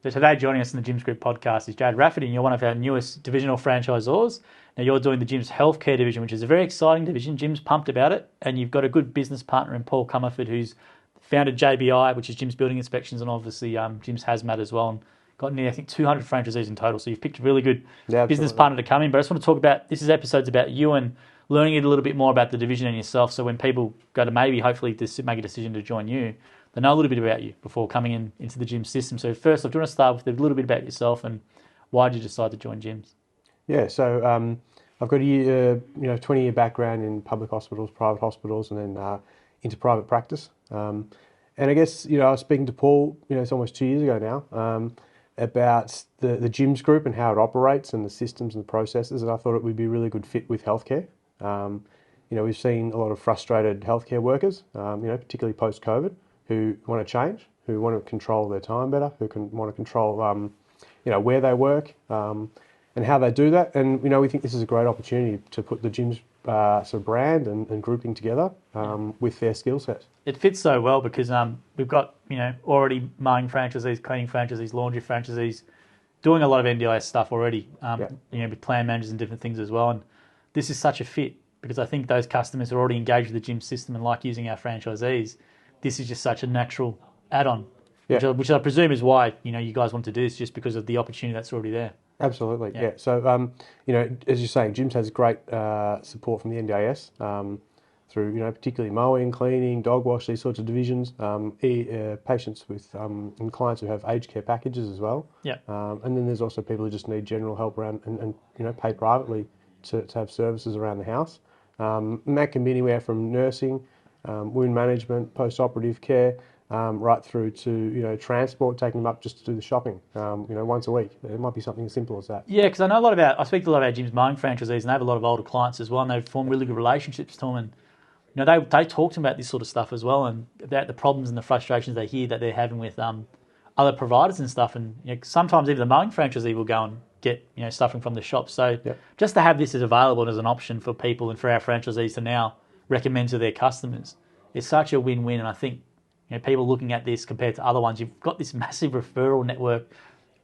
So today joining us in the Gyms Group podcast is Jade Rafferty, and you're one of our newest divisional franchisors. Now you're doing the Gyms Healthcare division, which is a very exciting division. Jim's pumped about it, and you've got a good business partner in Paul Comerford, who's founded JBI, which is Gyms Building Inspections, and obviously Gyms Hazmat as well, and got nearly, I think, 200 franchisees in total. So you've picked a really good business partner to come in. But I just want to talk about, this episode's about you and learning a little bit more about the division and yourself. So when people go to maybe, hopefully, make a decision to join you, they know a little bit about you before coming into the gym system. So first off, do you want to start with a little bit about yourself and why did you decide to join gyms? Yeah, so I've got a 20-year background in public hospitals, private hospitals, and then into private practice. And I guess, I was speaking to Paul, it's almost 2 years ago now, about the gyms group and how it operates and the systems and the processes, and I thought it would be a really good fit with healthcare. We've seen a lot of frustrated healthcare workers, particularly post-COVID, who want to change, who want to control their time better, want to control, where they work, and how they do that. And, we think this is a great opportunity to put the gyms sort of brand and grouping together with their skill set. It fits so well because we've got, already mowing franchisees, cleaning franchisees, laundry franchisees, doing a lot of NDIS stuff already, with plan managers and different things as well. And this is such a fit because I think those customers are already engaged with the gym system and like using our franchisees. This is just such a natural add-on, which I presume is why, you guys want to do this, just because of the opportunity that's already there. Absolutely, yeah. So, as you're saying, gyms has great support from the NDIS through, particularly mowing, cleaning, dog wash, these sorts of divisions. Patients with and clients who have aged care packages as well. Yeah. And then there's also people who just need general help around and pay privately to have services around the house. And that can be anywhere from nursing, wound management, post-operative care, right through to transport, taking them up just to do the shopping, once a week. It might be something as simple as that. Yeah, because I speak to a lot of our gyms mowing franchisees, and they have a lot of older clients as well, and they've formed really good relationships to them. And they talk to them about this sort of stuff as well, and about the problems and the frustrations they hear that they're having with other providers and stuff. And sometimes even the mowing franchisee will go and get stuff from the shop. So just to have this as available as an option for people and for our franchisees to now recommend to their customers is such a win-win. And I think people looking at this compared to other ones, you've got this massive referral network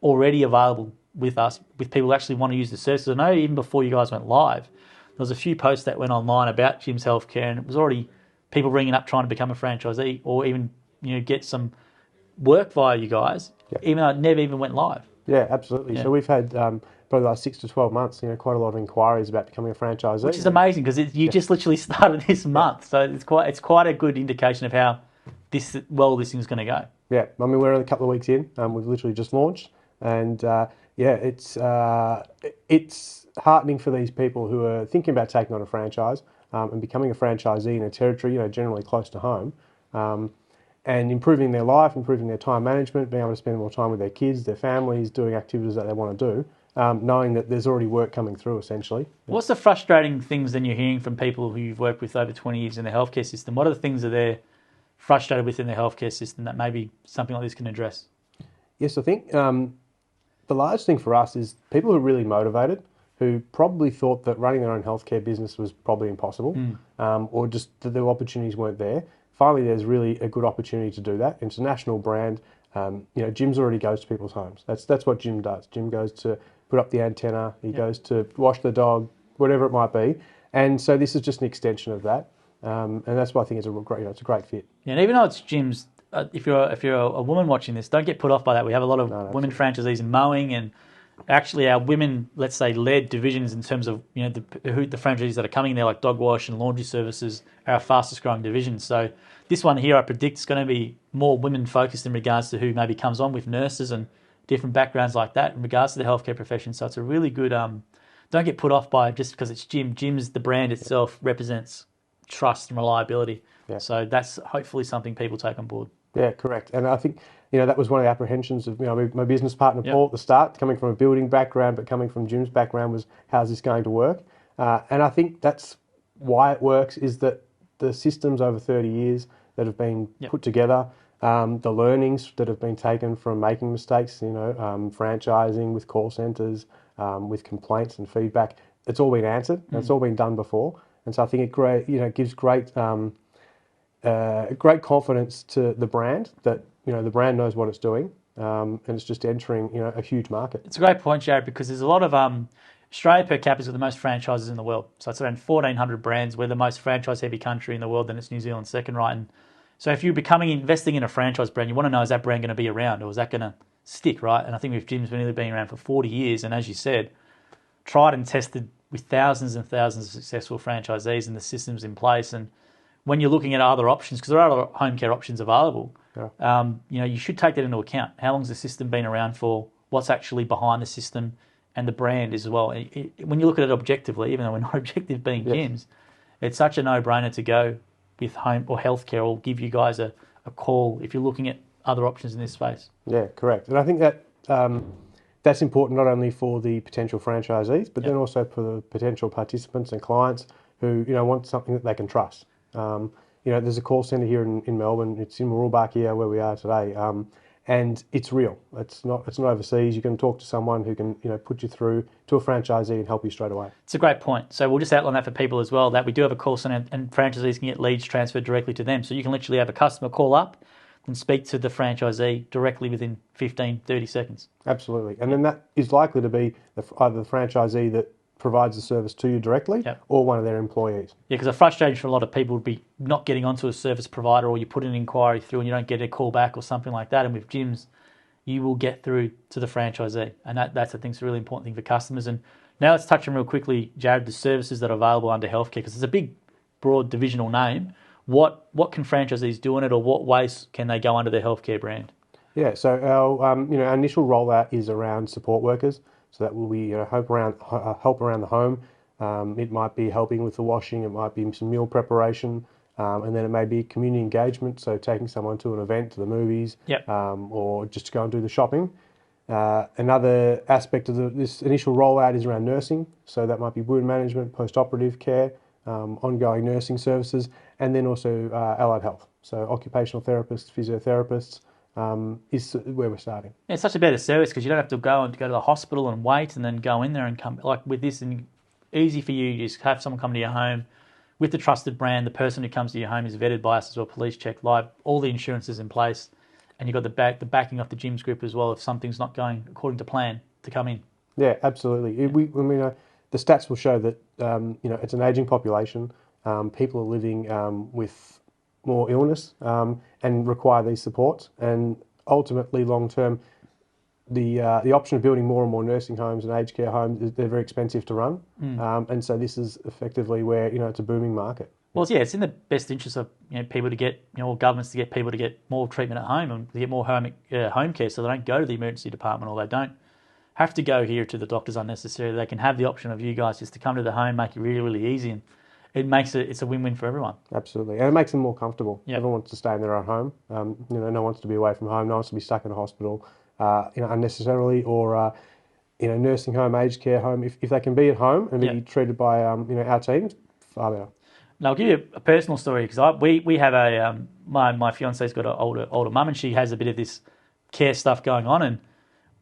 already available with us, with people who actually want to use the services. I know even before you guys went live, there was a few posts that went online about Gyms Healthcare, and it was already people ringing up trying to become a franchisee or even get some work via you guys, even though it never even went live. Yeah, absolutely. Yeah. So we've had probably the last 6 to 12 months, quite a lot of inquiries about becoming a franchisee, which is amazing because you just literally started this month, so it's quite a good indication of how this thing's going to go. Yeah, I mean we're only a couple of weeks in. We've literally just launched, and it's heartening for these people who are thinking about taking on a franchise and becoming a franchisee in a territory, generally close to home, and improving their life, improving their time management, being able to spend more time with their kids, their families, doing activities that they want to do, knowing that there's already work coming through, essentially. What's the frustrating things then you're hearing from people who you've worked with over 20 years in the healthcare system? What are the things that they're frustrated with in the healthcare system that maybe something like this can address? Yes, I think the large thing for us is people who are really motivated, who probably thought that running their own healthcare business was probably impossible, or just that the opportunities weren't there. Finally, there's really a good opportunity to do that. It's a national brand. Jim's already goes to people's homes. That's what Jim does. Jim goes to put up the antenna. He goes to wash the dog, whatever it might be. And so this is just an extension of that. And that's why I think it's a great fit. Yeah, and even though it's Jim's, if you're a woman watching this, don't get put off by that. We have a lot of women franchisees in mowing, and actually our women, let's say, led divisions in terms of the franchisees that are coming there, like dog wash and laundry services, are our fastest growing divisions. So this one here, I predict, is going to be more women focused in regards to who maybe comes on with nurses and different backgrounds like that in regards to the healthcare profession. So it's a really good. Don't get put off by it just because it's Jim. Jim's the brand itself represents trust and reliability. Yeah. So that's hopefully something people take on board. Yeah, correct. And I think that was one of the apprehensions of my business partner Paul at the start, coming from a building background, but coming from Jim's background, was how's this going to work? And I think that's why it works, is that the systems over 30 years that have been put together, the learnings that have been taken from making mistakes, franchising with call centres, with complaints and feedback, it's all been answered. It's all been done before. And so I think it gives great confidence to the brand that the brand knows what it's doing, and it's just entering a huge market. It's a great point, Jared, because there's a lot of Australia per capita has got the most franchises in the world. So it's around 1,400 brands. We're the most franchise-heavy country in the world, then it's New Zealand second, right? And so if you're investing in a franchise brand, you want to know, is that brand going to be around or is that going to stick, right? And I think with Jim's been around for 40 years, and as you said, tried and tested with thousands and thousands of successful franchisees and the systems in place. And when you're looking at other options, because there are other home care options available, you should take that into account. How long's the system been around for? What's actually behind the system and the brand as well? When you look at it objectively, even though we're not objective being Jim's, it's such a no-brainer to go with home or healthcare, or give you guys a call if you're looking at other options in this space. Yeah, correct. And I think that that's important not only for the potential franchisees, but then also for the potential participants and clients who want something that they can trust. There's a call centre here in Melbourne. It's in Mooroolbark here where we are today, and it's real. It's not overseas. You can talk to someone who can put you through to a franchisee and help you straight away. It's a great point. So we'll just outline that for people as well, that we do have a call centre and franchisees can get leads transferred directly to them. So you can literally have a customer call up and speak to the franchisee directly within 15, 30 seconds. Absolutely. And then that is likely to be either the franchisee that provides the service to you directly or one of their employees. Yeah, because a frustration for a lot of people would be not getting onto a service provider, or you put an inquiry through and you don't get a call back or something like that. And with Jim's, you will get through to the franchisee. And that's, I think, is a really important thing for customers. And now let's touch on real quickly, Jared, the services that are available under healthcare, because it's a big, broad divisional name. What can franchisees do in it, or what ways can they go under their healthcare brand? Yeah, so our our initial rollout is around support workers. So that will be help around the home. It might be helping with the washing. It might be some meal preparation, and then it may be community engagement. So taking someone to an event, to the movies, or just to go and do the shopping. Another aspect of this initial rollout is around nursing. So that might be wound management, post-operative care, ongoing nursing services, and then also allied health. So occupational therapists, physiotherapists. Is where we're starting. Yeah, it's such a better service because you don't have to go to the hospital and wait and then go in there and come. Like with this, and easy for you, you just have someone come to your home with the trusted brand. The person who comes to your home is vetted by us as well, police checked, live, all the insurances in place, and you've got the backing of the Jim's Group as well if something's not going according to plan to come in. Yeah, absolutely. The stats will show that it's an aging population. People are living with more illness and require these supports, and ultimately long term the option of building more and more nursing homes and aged care homes, they're very expensive to run, and so this is effectively where it's a booming market. Well, yeah, it's in the best interest of people to get or governments to get people to get more treatment at home and to get more home care, so they don't go to the emergency department, or they don't have to go here to the doctors unnecessarily. They can have the option of you guys just to come to the home, make it really, really easy, and it's a win-win for everyone. Absolutely, and it makes them more comfortable. Yep. Everyone wants to stay in their own home. No one wants to be away from home. No one wants to be stuck in a hospital, unnecessarily, or nursing home, aged care home. If they can be at home and be treated by our teams, far better. Now, I'll give you a personal story because we have my fiance's got an older mum, and she has a bit of this care stuff going on, and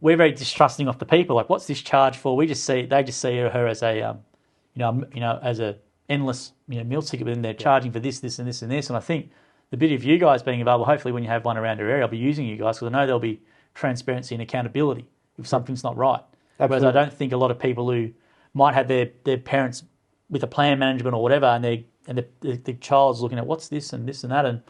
we're very distrusting of the people. Like, what's this charge for? They just see her as a as a endless meal ticket, but then they're charging for this, this, and this, and this. And I think the bit of you guys being available, hopefully when you have one around your area, I'll be using you guys because I know there'll be transparency and accountability if something's not right. Absolutely. Whereas I don't think a lot of people who might have their parents with a plan management or whatever, and the child's looking at what's this and this and that, and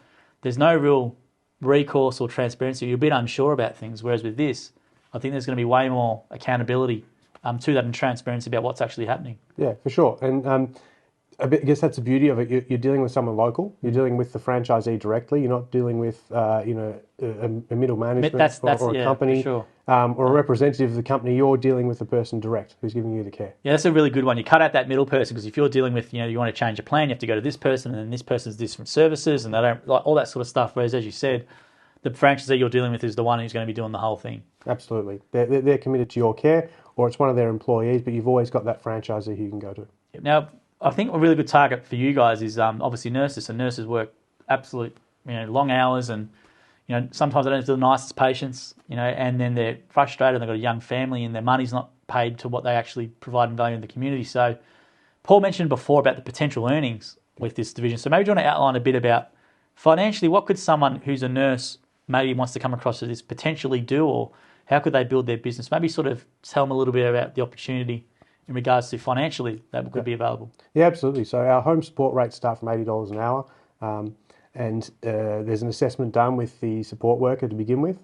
there's no real recourse or transparency. You're a bit unsure about things. Whereas with this, I think there's going to be way more accountability to that and transparency about what's actually happening. Yeah, for sure. And I guess that's the beauty of it. You're dealing with someone local. You're dealing with the franchisee directly. You're not dealing with a middle management or a company, sure. Or a representative of the company. You're dealing with the person direct who's giving you the care. Yeah, that's a really good one. You cut out that middle person, because if you're dealing with, you want to change a plan, you have to go to this person, and then this person's different services, and they don't like all that sort of stuff. Whereas, as you said, the franchisee you're dealing with is the one who's going to be doing the whole thing. Absolutely, they're committed to your care, or it's one of their employees, but you've always got that franchisee who you can go to. Now, I think a really good target for you guys is obviously nurses. So nurses work absolute long hours, and sometimes they don't do the nicest patients, and then they're frustrated. They've got a young family, and their money's not paid to what they actually provide and value in the community. So Paul mentioned before about the potential earnings with this division. So maybe do you want to outline a bit about financially what could someone who's a nurse maybe wants to come across to this potentially do, or how could they build their business? Maybe sort of tell them a little bit about the opportunity in regards to financially that could be available. Yeah, absolutely. So our home support rates start from $80 an hour, and there's an assessment done with the support worker to begin with.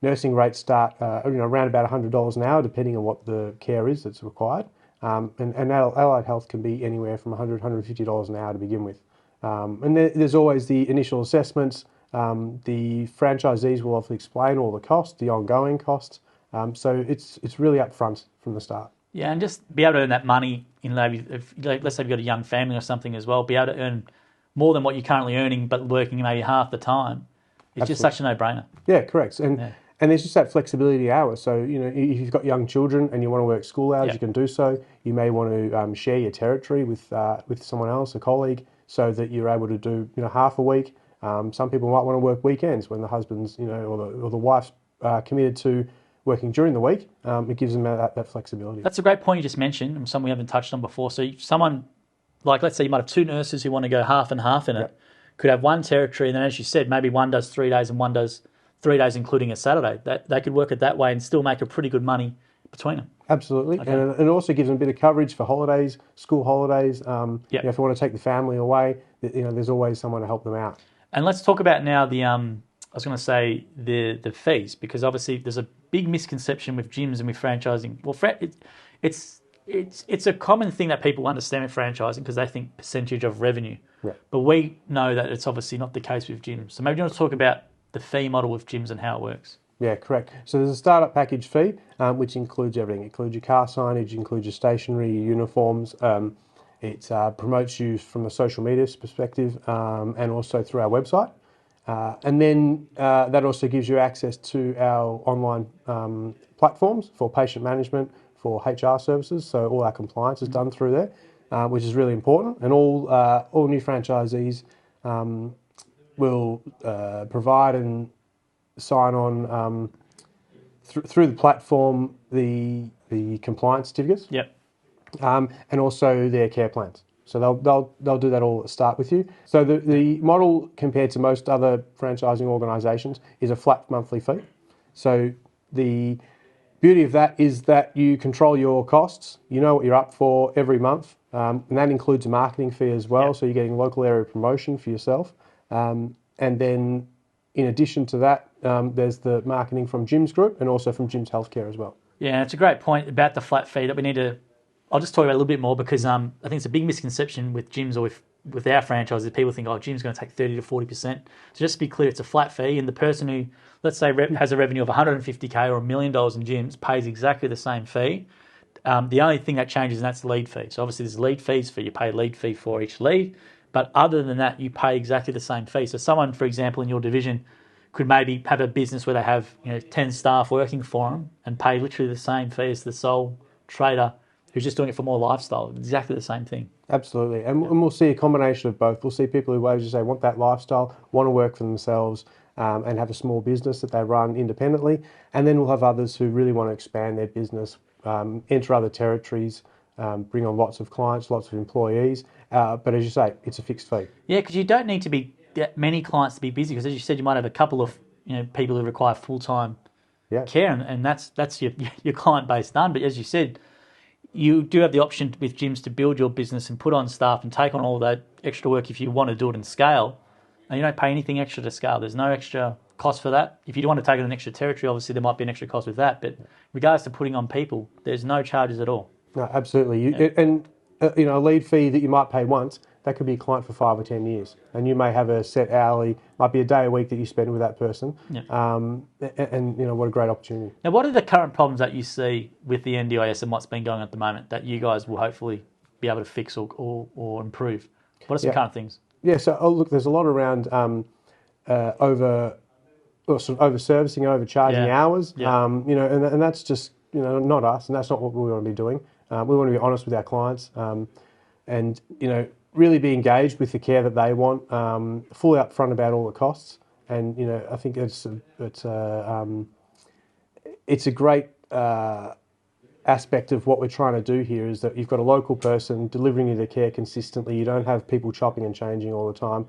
Nursing rates start around about $100 an hour, depending on what the care is that's required. And allied health can be anywhere from $100, $150 an hour to begin with. And there's always the initial assessments. The franchisees will often explain all the costs, the ongoing costs. So it's really upfront from the start. Yeah, and just be able to earn that money in maybe, let's say you've got a young family or something as well, be able to earn more than what you're currently earning, but working maybe half the time. It's Absolutely. Just such a no-brainer. Yeah, correct. And there's just that flexibility hours. So, if you've got young children and you want to work school hours, you can do so. You may want to share your territory with someone else, a colleague, so that you're able to do, half a week. Some people might want to work weekends when the husband's, or the wife's committed to working during the week. It gives them that flexibility. That's a great point you just mentioned, and something we haven't touched on before. So someone, like let's say you might have two nurses who want to go half and half in it, could have one territory, and then as you said, maybe one does 3 days and one does 3 days including a Saturday. They could work it that way and still make a pretty good money between them. Absolutely. Okay. And it also gives them a bit of coverage for holidays, school holidays. If you want to take the family away, there's always someone to help them out. And let's talk about now the fees, because obviously there's a big misconception with gyms and with franchising. Well, it's a common thing that people understand with franchising because they think percentage of revenue. Yeah. But we know that it's obviously not the case with gyms. So maybe you want to talk about the fee model with gyms and how it works. Yeah, correct. So there's a startup package fee, which includes everything. It includes your car signage, includes your stationery, your uniforms. It promotes you from a social media perspective and also through our website. And then that also gives you access to our online platforms for patient management, for HR services. So all our compliance is done through there, which is really important. And all new franchisees will provide and sign on through the platform the compliance certificates. Yep. And also their care plans. So they'll do that all at the start with you. So the model compared to most other franchising organisations is a flat monthly fee. So the beauty of that is that you control your costs. You know what you're up for every month, and that includes a marketing fee as well. Yep. So you're getting local area promotion for yourself, and then in addition to that, there's the marketing from Jim's Group and also from Jim's Healthcare as well. Yeah, it's a great point about the flat fee that we need to. I'll just talk about it a little bit more because I think it's a big misconception with gyms or with our franchises. People think, gym's going to take 30 to 40%. So just to be clear, it's a flat fee, and the person who, let's say, has a revenue of $150K or $1 million in gyms pays exactly the same fee. The only thing that changes, and that's the lead fee. So obviously there's lead fees you pay a lead fee for each lead, but other than that, you pay exactly the same fee. So someone, for example, in your division could maybe have a business where they have 10 staff working for them and pay literally the same fee as the sole trader who's just doing it for more lifestyle. Exactly the same thing. Absolutely. And we'll see a combination of both. We'll see people who, as you say, want that lifestyle, want to work for themselves and have a small business that they run independently. And then we'll have others who really want to expand their business, enter other territories, bring on lots of clients, lots of employees. But as you say, it's a fixed fee. Yeah, because you don't need to be that many clients to be busy, because as you said, you might have a couple of people who require full-time care, and that's your client base done. But as you said, you do have the option with gyms to build your business and put on staff and take on all that extra work if you want to do it in scale. And you don't pay anything extra to scale. There's no extra cost for that. If you do want to take on an extra territory, obviously there might be an extra cost with that. But regards to putting on people, there's no charges at all. No, absolutely. And a lead fee that you might pay once, that could be a client for 5 or 10 years. And you may have a set hourly, might be a day a week that you spend with that person. Yeah. And what a great opportunity. Now, what are the current problems that you see with the NDIS and what's been going on at the moment that you guys will hopefully be able to fix or improve? What are some current things? Yeah, so look, there's a lot around over servicing, overcharging hours. Yeah. And that's just not us, and that's not what we want to be doing. We want to be honest with our clients, and really be engaged with the care that they want, fully upfront about all the costs. And I think it's a great aspect of what we're trying to do here is that you've got a local person delivering you the care consistently. You don't have people chopping and changing all the time,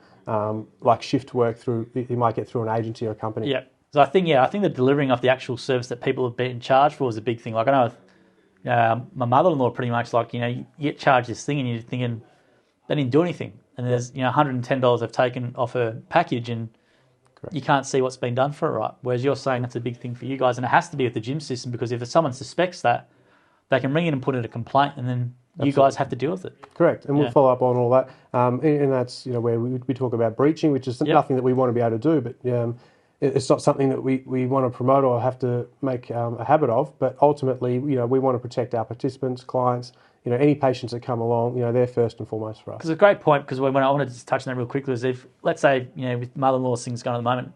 like shift work through. You might get through an agency or a company. Yeah. So I think the delivering of the actual service that people have been charged for is a big thing. Like I know my mother-in-law pretty much like, you get charged this thing and you're thinking they didn't do anything. And there's, $110 they've taken off her package and Correct. You can't see what's been done for it, right? Whereas you're saying that's a big thing for you guys. And it has to be with the gym system because if someone suspects that, they can ring in and put in a complaint and then you guys have to deal with it. Correct, and we'll follow up on all that. And that's where we talk about breaching, which is nothing that we want to be able to do, but it's not something that we want to promote or have to make a habit of. But ultimately, we want to protect our participants, clients, any patients that come along. They're first and foremost for us. Because it's a great point. Because when I wanted to just touch on that real quickly is if, let's say, with mother-in-law's things going on at the moment,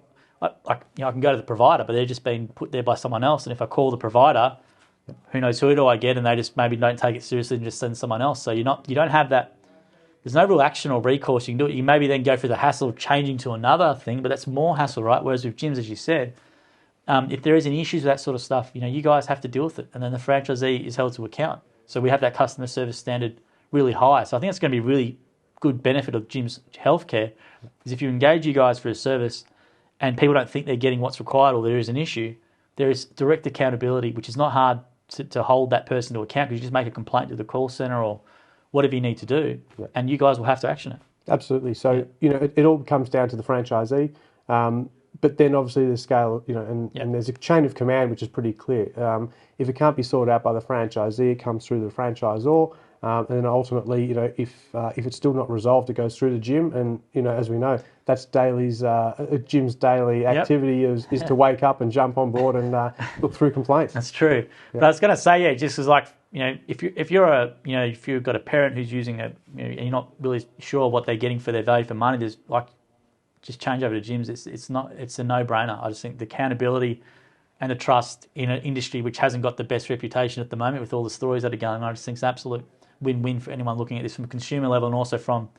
I can go to the provider, but they're just being put there by someone else. And if I call the provider, who knows who do I get, and they just maybe don't take it seriously and just send someone else. So you don't have that. There's no real action or recourse. You can do it. You maybe then go through the hassle of changing to another thing, but that's more hassle, right? Whereas with gyms, as you said, if there is any issues with that sort of stuff, you guys have to deal with it, and then the franchisee is held to account. So we have that customer service standard really high. So I think that's going to be really good benefit of gyms healthcare is if you engage you guys for a service and people don't think they're getting what's required or there is an issue, there is direct accountability, which is not hard to hold that person to account because you just make a complaint to the call center or whatever you need to do, and you guys will have to action it. Absolutely. So, it all comes down to the franchisee, but then obviously the scale, and there's a chain of command which is pretty clear. If it can't be sorted out by the franchisee, it comes through the franchisor, and then ultimately, if it's still not resolved, it goes through the gym, and as we know, that's a gym's daily activity is to wake up and jump on board and look through complaints. That's true. Yep. But I was going to say, just as like, if you've got a parent who's using and you're not really sure what they're getting for their value for money, there's like, just change over to gyms. It's a no-brainer. I just think the accountability and the trust in an industry which hasn't got the best reputation at the moment with all the stories that are going on, I just think it's an absolute win-win for anyone looking at this from a consumer level and also from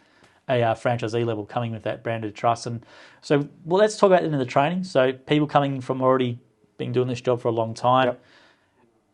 a franchisee level coming with that branded trust. And so, let's talk about it in the training. So people coming from already been doing this job for a long time,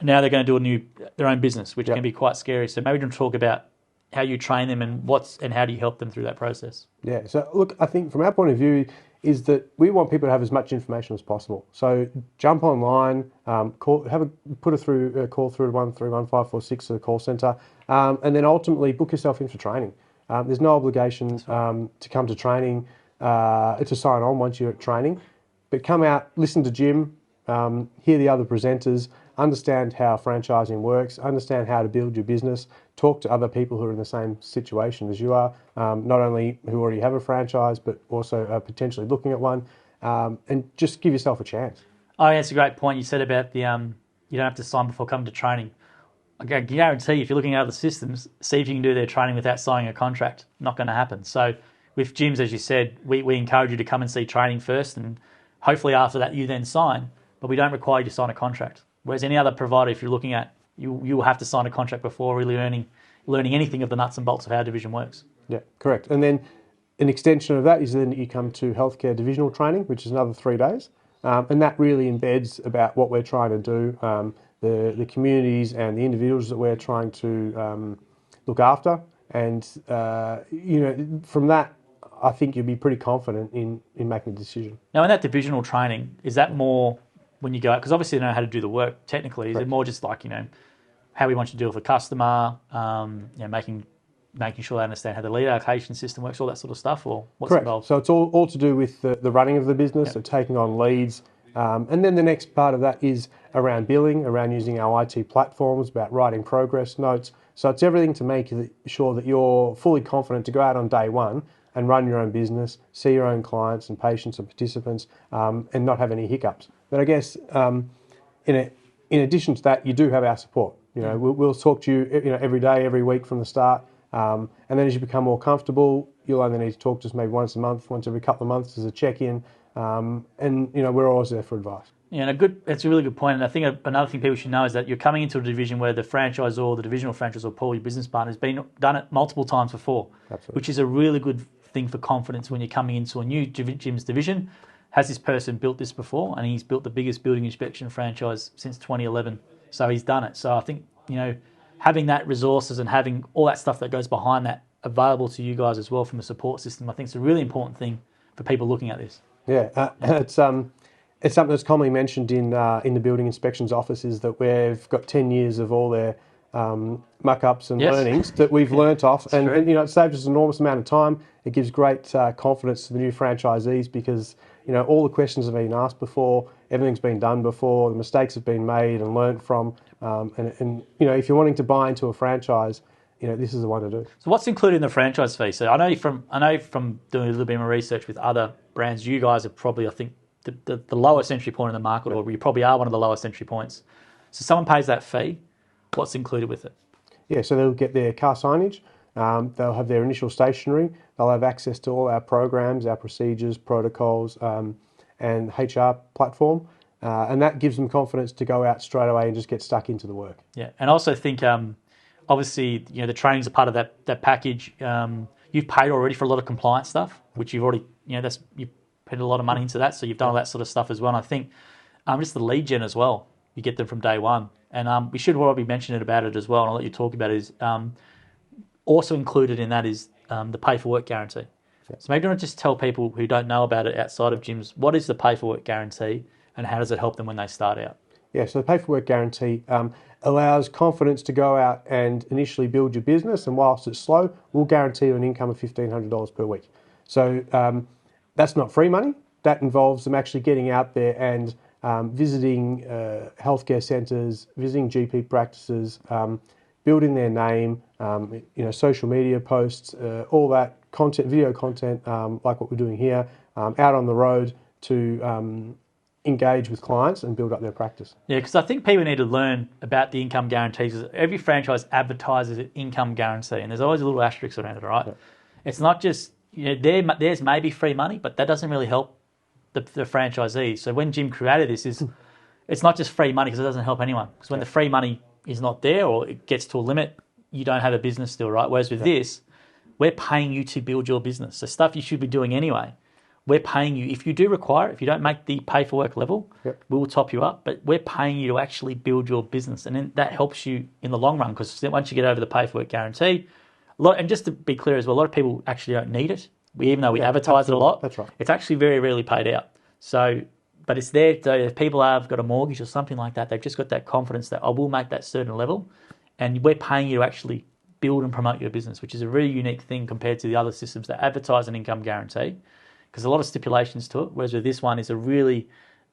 now they're going to do their own business, which can be quite scary. So maybe we can talk about how you train them and how do you help them through that process? Yeah. So look, I think from our point of view is that we want people to have as much information as possible. So jump online, call through 131546 to the call centre, and then ultimately book yourself in for training. There's no obligation to come to training to sign on once you're at training, but come out, listen to Jim, hear the other presenters, understand how franchising works, understand how to build your business, talk to other people who are in the same situation as you are, not only who already have a franchise, but also potentially looking at one, and just give yourself a chance. Oh, that's a great point you said about the you don't have to sign before coming to training. I guarantee you, if you're looking at other systems, see if you can do their training without signing a contract. Not going to happen. So with gyms, as you said, we encourage you to come and see training first, and hopefully after that you then sign, but we don't require you to sign a contract. Whereas any other provider, if you're looking at, you will have to sign a contract before really learning anything of the nuts and bolts of how division works. Yeah, correct. And then an extension of that is then you come to healthcare divisional training, which is another 3 days. And that really embeds about what we're trying to do, the communities and the individuals that we're trying to look after. And, from that, I think you'd be pretty confident in making a decision. Now, in that divisional training, is that more when you go out? Because obviously they know how to do the work technically. Is it more just like, how we want you to deal with a customer, making sure they understand how the lead allocation system works, all that sort of stuff, or what's involved? So it's all to do with the running of the business, so taking on leads. And then the next part of that is around billing, around using our IT platforms, about writing progress notes. So it's everything to make sure that you're fully confident to go out on day one and run your own business, see your own clients and patients and participants, and not have any hiccups. But I guess in addition to that, you do have our support. We'll talk to you, every day, every week from the start. And then as you become more comfortable, you'll only need to talk to us maybe once a month, once every couple of months as a check-in. And we're always there for advice. Yeah, and that's a really good point. And I think another thing people should know is that you're coming into a division where the franchisor, the divisional franchisor, Paul, your business partner, has done it multiple times before. Absolutely. Which is a really good thing for confidence when you're coming into a new gym's division. Has this person built this before? And he's built the biggest building inspection franchise since 2011. So he's done it. So I think having that resources and having all that stuff that goes behind that available to you guys as well from a support system, I think it's a really important thing for people looking at this. Yeah, it's something that's commonly mentioned in the building inspections office is that we've got 10 years of all their muck-ups and learnings that we've learnt off, and it saves us an enormous amount of time. It gives great confidence to the new franchisees because all the questions have been asked before, everything's been done before, the mistakes have been made and learnt from, and if you're wanting to buy into a franchise, this is the one to do. So what's included in the franchise fee? So I know from doing a little bit more research with other brands, you guys are probably, I think, the lowest entry point in the market, or you probably are one of the lowest entry points. So someone pays that fee, what's included with it? Yeah, so they'll get their car signage, they'll have their initial stationery, they'll have access to all our programs, our procedures, protocols, and HR platform, and that gives them confidence to go out straight away and just get stuck into the work. Yeah, and I also think, obviously, the training's a part of that package. You've paid already for a lot of compliance stuff, which you've already, you've put a lot of money into that, so you've done all that sort of stuff as well. And I think just the lead gen as well, you get them from day one. And we should probably mention it about it as well, and I'll let you talk about it, is also included in that is the pay for work guarantee. Yeah. So maybe you want to just tell people who don't know about it outside of gyms, what is the pay for work guarantee and how does it help them when they start out? Yeah, so the pay for work guarantee allows confidence to go out and initially build your business, and whilst it's slow, we'll guarantee you an income of $1,500 per week. So that's not free money. That involves them actually getting out there and visiting healthcare centres, visiting GP practices, building their name, social media posts, all that content, video content, like what we're doing here, out on the road to engage with clients and build up their practice. Yeah, because I think people need to learn about the income guarantees. Every franchise advertises an income guarantee, and there's always a little asterisk around it, right? Yeah. It's not just, there's maybe free money, but that doesn't really help the franchisee. So when Jim created this, it's not just free money because it doesn't help anyone. Because when the free money is not there or it gets to a limit, you don't have a business still, right? Whereas with this, we're paying you to build your business. So stuff you should be doing anyway, we're paying you. If you do require it, if you don't make the pay for work level, we will top you up. But we're paying you to actually build your business. And then that helps you in the long run because once you get over the pay for work guarantee, and just to be clear as well, a lot of people actually don't need it. Even though we advertise it a lot, that's right. It's actually very rarely paid out. So, but it's there. So if people have got a mortgage or something like that, they've just got that confidence that I will make that certain level, and we're paying you to actually build and promote your business, which is a really unique thing compared to the other systems that advertise an income guarantee, because a lot of stipulations to it. Whereas with this one, is a really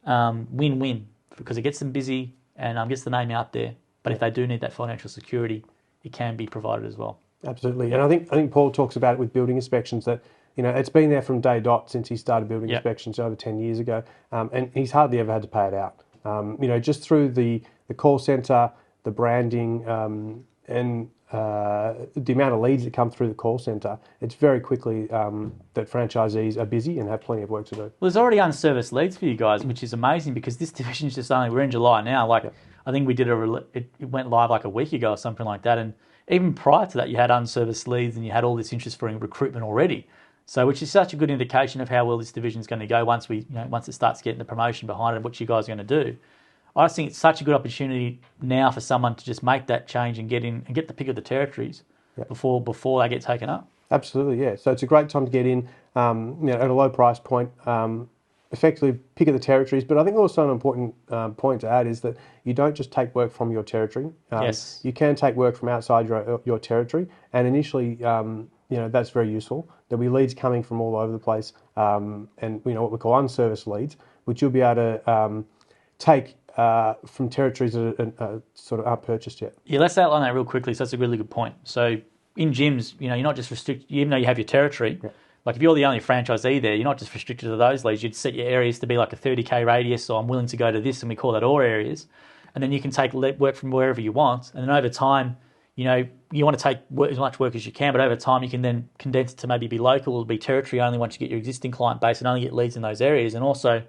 win-win because it gets them busy and gets the name out there. But if they do need that financial security, it can be provided as well. Absolutely, and I think Paul talks about it with building inspections that. It's been there from day dot since he started building inspections over 10 years ago, and he's hardly ever had to pay it out. Just through the call centre, the branding, and the amount of leads that come through the call centre, it's very quickly that franchisees are busy and have plenty of work to do. Well, there's already unserviced leads for you guys, which is amazing because this division's just we're in July now. I think we did it went live like a week ago or something like that, and even prior to that, you had unserviced leads and you had all this interest for recruitment already. So, which is such a good indication of how well this division is going to go once it starts getting the promotion behind it, what you guys are going to do. I just think it's such a good opportunity now for someone to just make that change and get in and get the pick of the territories before they get taken up. Absolutely, yeah. So it's a great time to get in, at a low price point, effectively pick of the territories. But I think also an important point to add is that you don't just take work from your territory. Yes. You can take work from outside your territory, and initially. That's very useful. There'll be leads coming from all over the place, and what we call unserviced leads, which you'll be able to take from territories that sort of aren't purchased yet. Yeah, let's outline that real quickly. So that's a really good point. So in gyms, you're not just restricted, even though you have your territory. Yeah. Like if you're the only franchisee there, you're not just restricted to those leads. You'd set your areas to be like a 30k radius. So I'm willing to go to this, and we call that all areas. And then you can take work from wherever you want, and then over time. You want to take as much work as you can, but over time you can then condense it to maybe be local or be territory only once you get your existing client base and only get leads in those areas, and also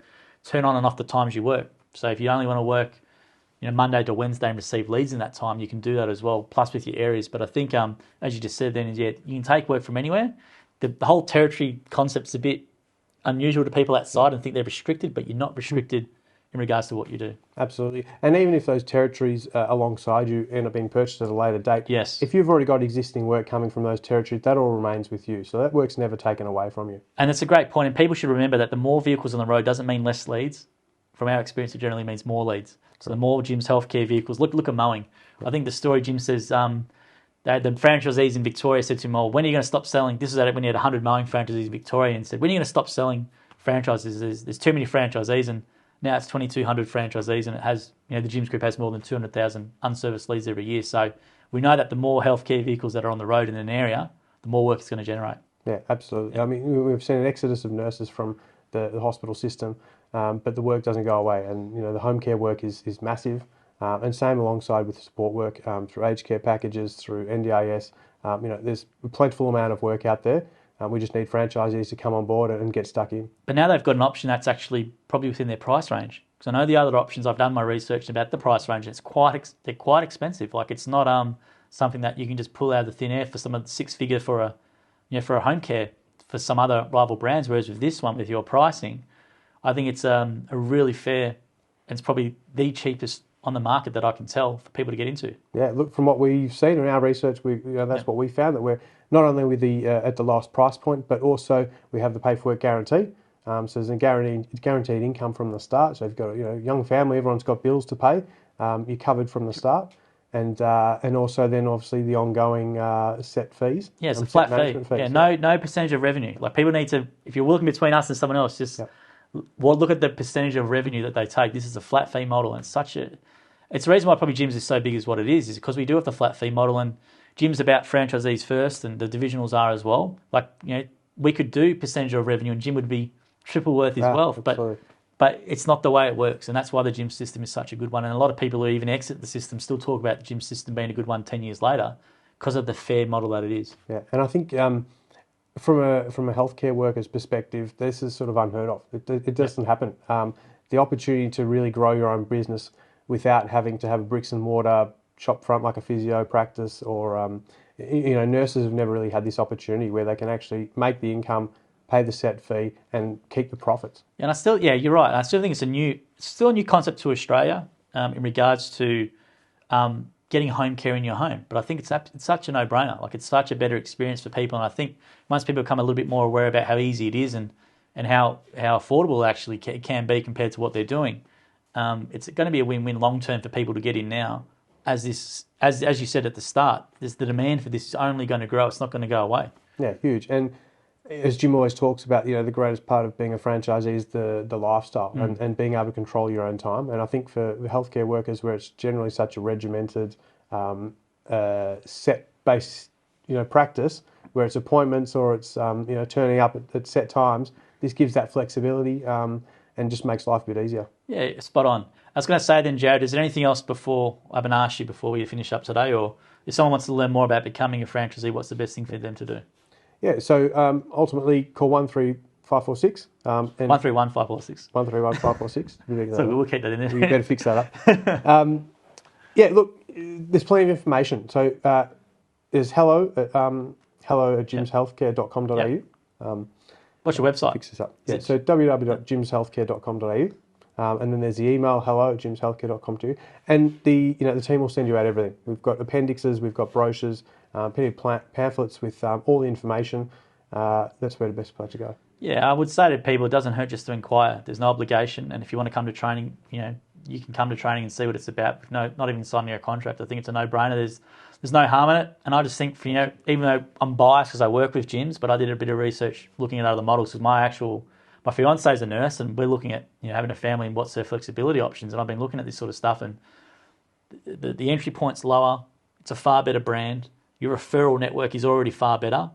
turn on and off the times you work. So if you only want to work, Monday to Wednesday and receive leads in that time, you can do that as well, plus with your areas. But I think, as you just said then, you can take work from anywhere. The whole territory concept's a bit unusual to people outside and think they're restricted, but you're not restricted in regards to what you do. Absolutely. And even if those territories alongside you end up being purchased at a later date, Yes. if you've already got existing work coming from those territories, that all remains with you. So that work's never taken away from you. And it's a great point, and people should remember that the more vehicles on the road doesn't mean less leads. From our experience, it generally means more leads. So the more Jim's healthcare vehicles, look at mowing. I think the story Jim says, the franchisees in Victoria said to him, "Well, when are you going to stop selling?" This was when he had 100 mowing franchisees in Victoria, and said, "When are you going to stop selling franchises? There's too many franchisees, and now it's 2,200 franchisees, and it has, the Jim's Group has more than 200,000 unserviced leads every year. So we know that the more healthcare vehicles that are on the road in an area, the more work it's going to generate." Yeah, absolutely. I mean, we've seen an exodus of nurses from the hospital system, but the work doesn't go away. And, the home care work is massive. And same alongside with the support work through aged care packages, through NDIS. There's a plentiful amount of work out there. We just need franchisees to come on board and get stuck in. But now they've got an option that's actually probably within their price range. Because I know the other options, I've done my research about the price range, and they're quite expensive. Like, it's not something that you can just pull out of the thin air for some of the six-figure for a home care for some other rival brands. Whereas with this one, with your pricing, I think it's a really fair, and it's probably the cheapest on the market that I can tell for people to get into. Yeah, look, from what we've seen in our research, that's what we found, that we're not only with the at the lowest price point, but also we have the pay for work guarantee. So there's a guaranteed income from the start. So if you've got a young family, everyone's got bills to pay. You're covered from the start, and also then obviously the ongoing set fees. Yeah, it's a flat fee. Yeah, no percentage of revenue. Like, people need to, if you're looking between us and someone else, just look at the percentage of revenue that they take. This is a flat fee model, and it's the reason why probably Jim's is so big as what it is because we do have the flat fee model, and Jim's about franchisees first, and the divisionals are as well. Like, we could do percentage of revenue, and Jim would be triple worth his wealth, but it's not the way it works, and that's why the gym system is such a good one. And a lot of people who even exit the system still talk about the gym system being a good one 10 years later because of the fair model that it is. Yeah, and I think from a healthcare worker's perspective, this is sort of unheard of. It doesn't happen. The opportunity to really grow your own business without having to have a bricks and mortar shop front like a physio practice, or nurses have never really had this opportunity where they can actually make the income, pay the set fee, and keep the profits. And you're right. I still think it's still a new concept to Australia in regards to getting home care in your home. But I think it's such a no-brainer. Like, it's such a better experience for people, and I think once people become a little bit more aware about how easy it is and how affordable it actually can be compared to what they're doing, it's going to be a win-win long-term for people to get in now. As you said at the start, the demand for this is only going to grow. It's not going to go away. Yeah, huge. And as Jim always talks about, the greatest part of being a franchisee is the lifestyle and being able to control your own time. And I think for the healthcare workers, where it's generally such a regimented, set-based, practice, where it's appointments or it's turning up at set times, this gives that flexibility and just makes life a bit easier. Yeah, spot on. I was going to say then, Jared, is there anything else before I haven't asked you before we finish up today, or if someone wants to learn more about becoming a franchisee, what's the best thing for them to do? Yeah, so ultimately call 13546. 131546. 131546. So we'll keep that in there. You better fix that up. Look, there's plenty of information. So there's hello at jimshealthcare.com.au. Yep. What's your website? Fix this up. Yeah, so www.jimshealthcare.com.au. And then there's the email, hello@jimshealthcare.com.au. And the team will send you out everything. We've got appendixes, we've got brochures, plenty of pamphlets with all the information. That's where the best place to go. Yeah, I would say to people, it doesn't hurt just to inquire. There's no obligation, and if you want to come to training, you can come to training and see what it's about. Not even signing a contract. I think it's a no-brainer. There's no harm in it, and I just think even though I'm biased because I work with gyms, but I did a bit of research looking at other models because my fiance is a nurse, and we're looking at having a family and what's their flexibility options, and I've been looking at this sort of stuff, and the entry point's lower. It's a far better brand. Your referral network is already far better,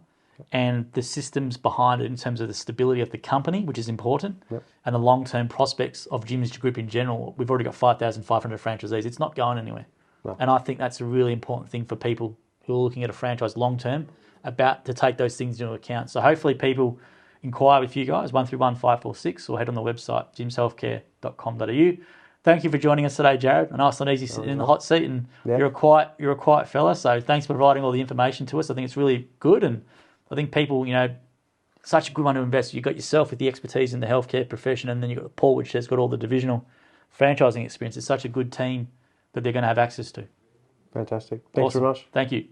and the systems behind it in terms of the stability of the company, which is important, and the long-term prospects of Jim's Group in general. We've already got 5,500 franchisees. It's not going anywhere. No. And I think that's a really important thing for people who are looking at a franchise long-term about to take those things into account. So hopefully people inquire with you guys, 131546, or head on the website, jimshealthcare.com.au. Thank you for joining us today, Jared. I know it's not easy sitting in the hot seat, and you're a quiet fella, so thanks for providing all the information to us. I think it's really good, and I think people, such a good one to invest. You've got yourself with the expertise in the healthcare profession, and then you've got Paul, which has got all the divisional franchising experience. It's such a good team that they're going to have access to. Fantastic. Thanks Awesome. very much. Thank you.